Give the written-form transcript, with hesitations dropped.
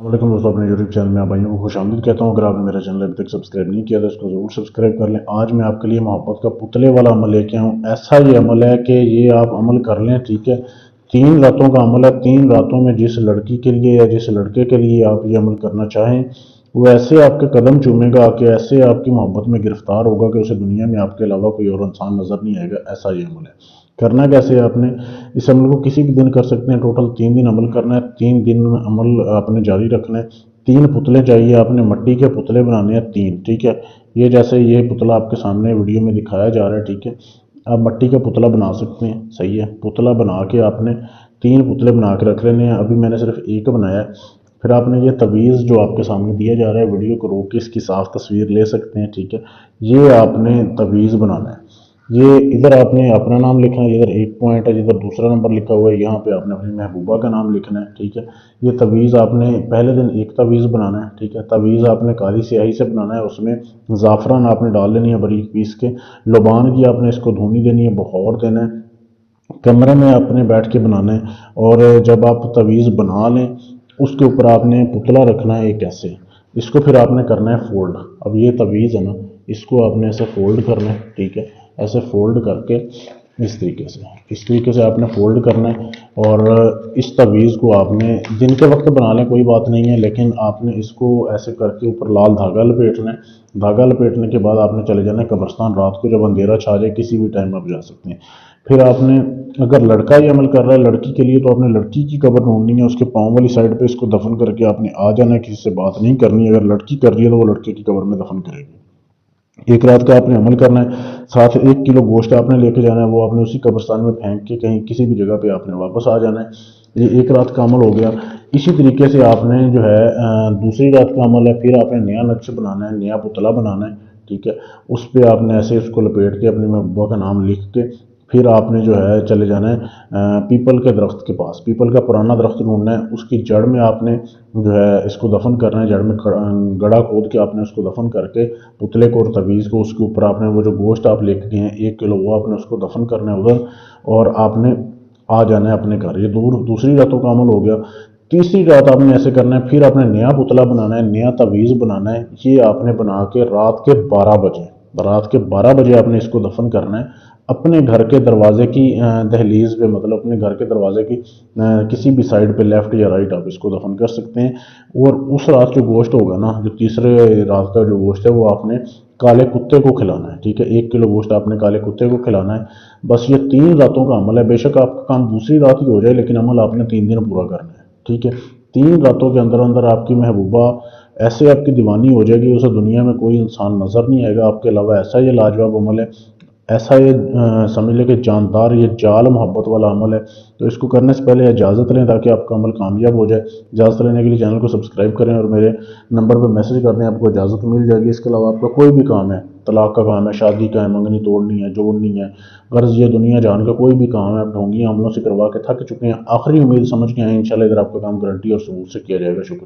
वालेकुम दोस्तों, अपने यूट्यूब चैनल में आप भाइयों को खुश आमदीद कहता हूँ। अगर आपने मेरा चैनल अभी तक सब्सक्राइब नहीं किया तो इसको ज़रूर सब्सक्राइब कर लें। आज मैं आपके लिए मोहब्बत का पुतले वाला अमल लेके आऊँ। ऐसा ये अमल है कि ये आप अमल कर लें, ठीक है। 3 रातों का अमल है। 3 रातों में जिस लड़की के लिए या जिस लड़के के लिए आप ये अमल करना चाहें, वो ऐसे आपके कदम चूमेगा कि ऐसे आपकी मोहब्बत में गिरफ्तार होगा कि उसे दुनिया में आपके अलावा कोई और इंसान नज़र नहीं आएगा। ऐसा ये अमल है। करना कैसे है आपने, इस अमल को किसी भी दिन कर सकते हैं। टोटल 3 दिन अमल करना है। 3 दिन अमल आपने जारी रखना है। 3 पुतले चाहिए आपने, मिट्टी के पुतले बनाने हैं 3, ठीक है। ये जैसे ये पुतला आपके सामने वीडियो में दिखाया जा रहा है, ठीक है। आप मिट्टी का पुतला बना सकते हैं, सही है। पुतला बना के आपने 3 पुतले बना के रख लेने हैं। अभी मैंने सिर्फ एक बनाया है। फिर आपने ये तवीज़ जो आपके सामने दिया जा रहा है, वीडियो को रोक के इसकी साफ तस्वीर ले सकते हैं, ठीक है। ये आपने तवीज़ बनाना है। ये इधर आपने अपना नाम लिखना है, इधर 1 पॉइंट है, जिधर दूसरा नंबर लिखा हुआ है यहाँ पे आपने अपनी महबूबा का नाम लिखना है, ठीक है। ये तवीज़ आपने पहले दिन एक तवीज़ बनाना है, ठीक है। तवीज़ आपने काली स्याही से बनाना है। उसमें ज़ाफ़रान आपने डाल लेनी है बारीक पीस के। लुबान की आपने इसको धुनी देनी है, बखौर देना है। कमरे में आपने बैठ के बनाना है। और जब आप तवीज़ बना लें, उसके ऊपर आपने पुतला रखना है एक ऐसे। इसको फिर आपने करना है फोल्ड। अब ये तवीज़ है ना, इसको आपने ऐसे फोल्ड करना है, ठीक है। ऐसे फोल्ड करके इस तरीके से आपने फोल्ड करना है। और इस तवीज़ को आपने दिन के वक्त बना लें, कोई बात नहीं है, लेकिन आपने इसको ऐसे करके ऊपर लाल धागा लपेटना है। धागा लपेटने के बाद आपने चले जाना है कब्रिस्तान। रात को जब अंधेरा छा जाए, किसी भी टाइम आप जा सकते हैं। फिर आपने, अगर लड़का ये अमल कर रहा है लड़की के लिए, तो आपने लड़की की कब्र ढूंढनी है। उसके पाँव वाली साइड पे इसको दफन करके आपने आ जाना है। किसी से बात नहीं करनी। अगर लड़की कर रही है तो वो लड़के की कब्र में दफन करेगी। 1 रात का आपने अमल करना है। साथ 1 किलो गोश्त आपने लेके जाना है। वो आपने उसी कब्रिस्तान में फेंक के कहीं किसी भी जगह पे आपने वापस आ जाना है। ये 1 रात का अमल हो गया। इसी तरीके से आपने जो है दूसरी रात का अमल है। फिर आपने नया नक्श बनाना है, नया पुतला बनाना है, ठीक है। उस पर आपने ऐसे उसको लपेट के अपने महबूबा का नाम लिख के फिर आपने जो है चले जाना है पीपल के दरख्त के पास। पीपल का पुराना दरख्त ढूंढना है। उसकी जड़ में आपने जो है इसको दफन करना है। जड़ में गड़ा खोद के आपने उसको दफन करके पुतले को और तवीज़ को, उसके ऊपर आपने वो जो गोश्त आप लेके गए हैं 1 किलो, वो आपने उसको दफन करना है उधर। और आपने आ जाना है अपने घर। ये दूसरी रातों का अमल हो गया। तीसरी रात आपने ऐसे करना है। फिर आपने नया पुतला बनाना है, नया तवीज़ बनाना है। ये आपने बना के रात के 12 बजे आपने इसको दफन करना है। अपने घर के दरवाजे की दहलीज पे, मतलब अपने घर के दरवाजे की किसी भी साइड पे, लेफ्ट या राइट, आप इसको दफन कर सकते हैं। और उस रात जो गोश्त होगा ना, जो तीसरे रात का जो गोश्त है, वो आपने काले कुत्ते को खिलाना है, ठीक है। 1 किलो गोश्त आपने काले कुत्ते को खिलाना है। बस ये 3 रातों का अमल है। बेशक आपका काम दूसरी रात ही हो जाए, लेकिन अमल आपने 3 दिन पूरा करना है, ठीक है। 3 रातों के अंदर अंदर आपकी महबूबा ऐसे आपकी दीवानी हो जाएगी, उसे दुनिया में कोई इंसान नज़र नहीं आएगा आपके अलावा। ऐसा ये लाजवाब अमल है। ऐसा ये समझ लें कि जानदार, ये जाल मोहब्बत वाला अमल है। तो इसको करने से पहले इजाज़त लें ताकि आपका अमल कामयाब हो जाए। इजाज़त लेने के लिए चैनल को सब्सक्राइब करें और मेरे नंबर पर मैसेज कर दें, आपको इजाज़त मिल जाएगी। इसके अलावा आपका कोई भी काम है, तलाक का काम है, शादी का है, मंगनी तोड़नी है, जोड़नी है, गर्ज ये दुनिया जान का कोई भी काम है, आप ढोंगियाँ अमलों से करवा के थक चुके हैं, आखिरी उम्मीद समझ के आए, इंशाल्लाह इधर आपका काम गारंटी और सबूत से किया जाएगा। शुक्रिया।